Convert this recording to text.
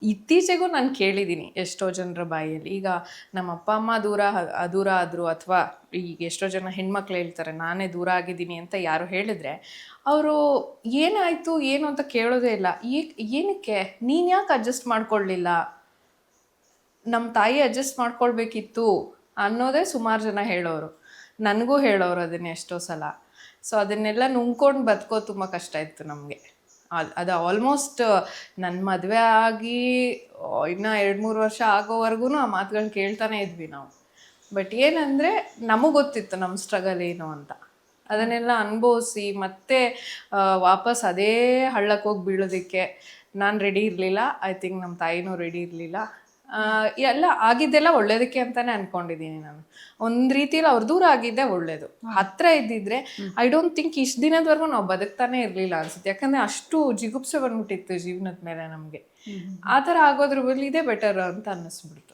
ಇತ್ತೀಚೆಗೂ ನಾನು ಕೇಳಿದ್ದೀನಿ ಎಷ್ಟೋ ಜನರ ಬಾಯಲ್ಲಿ. ಈಗ ನಮ್ಮ ಅಪ್ಪ ಅಮ್ಮ ದೂರ ಆದರು, ಅಥವಾ ಈಗ ಎಷ್ಟೋ ಜನ ಹೆಣ್ಮಕ್ಳು ಹೇಳ್ತಾರೆ ನಾನೇ ದೂರ ಆಗಿದ್ದೀನಿ ಅಂತ ಯಾರು ಹೇಳಿದ್ರೆ, ಅವರು ಏನಾಯಿತು ಏನು ಅಂತ ಕೇಳೋದೇ ಇಲ್ಲ. ಏನಕ್ಕೆ ನೀನು ಯಾಕೆ ಅಡ್ಜಸ್ಟ್ ಮಾಡ್ಕೊಳ್ಳಿಲ್ಲ, ನಮ್ಮ ತಾಯಿ ಅಡ್ಜಸ್ಟ್ ಮಾಡ್ಕೊಳ್ಬೇಕಿತ್ತು ಅನ್ನೋದೇ ಸುಮಾರು ಜನ ಹೇಳೋರು. ನನಗೂ ಹೇಳೋರು ಅದನ್ನೇ ಎಷ್ಟೋ ಸಲ. ಸೊ ಅದನ್ನೆಲ್ಲ ನುಂಗ್ಕೊಂಡು ಬದುಕೋದು ತುಂಬ ಕಷ್ಟ ಇತ್ತು ನಮಗೆ. ಅದು ಆಲ್ಮೋಸ್ಟ್ ನನ್ನ ಮದುವೆ ಆಗಿ ಇನ್ನೂ 2-3 ವರ್ಷ ಆಗೋವರೆಗೂ ಆ ಮಾತುಗಳನ್ನ ಕೇಳ್ತಾನೆ ಇದ್ವಿ ನಾವು. ಬಟ್ ಏನಂದರೆ ನಮಗೆ ಗೊತ್ತಿತ್ತು ನಮ್ಮ ಸ್ಟ್ರಗಲ್ ಏನು ಅಂತ. ಅದನ್ನೆಲ್ಲ ಅನುಭವಿಸಿ ಮತ್ತೆ ವಾಪಸ್ ಅದೇ ಹಳ್ಳಕ್ಕೆ ಹೋಗಿ ಬೀಳೋದಕ್ಕೆ ನಾನು ರೆಡಿ ಇರಲಿಲ್ಲ. ಐ ಥಿಂಕ್ ನಮ್ಮ ತಾಯಿನೂ ರೆಡಿ ಇರಲಿಲ್ಲ. ಎಲ್ಲ ಆಗಿದ್ದೆಲ್ಲ ಒಳ್ಳೇದಕ್ಕೆ ಅಂತಾನೆ ಅನ್ಕೊಂಡಿದ್ದೀನಿ ನಾನು. ಒಂದು ರೀತಿಯಲ್ಲಿ ಅವ್ರು ದೂರ ಆಗಿದ್ದೆ ಒಳ್ಳೇದು. ಹತ್ರ ಇದ್ದಿದ್ರೆ ಐ ಡೋಂಟ್ ಥಿಂಕ್ ಇಷ್ಟು ದಿನದವರೆಗೂ ನಾವು ಬದುಕ್ತಾನೆ ಇರಲಿಲ್ಲ ಅನ್ಸುತ್ತೆ. ಯಾಕಂದರೆ ಅಷ್ಟು ಜಿಗುಪ್ಸೆ ಬಂದ್ಬಿಟ್ಟಿತ್ತು ಜೀವನದ ಮೇಲೆ ನಮಗೆ. ಆ ಥರ ಆಗೋದ್ರ ಬದಲು ಇದೇ ಬೆಟರ್ ಅಂತ ಅನ್ನಿಸ್ಬಿಡ್ತು.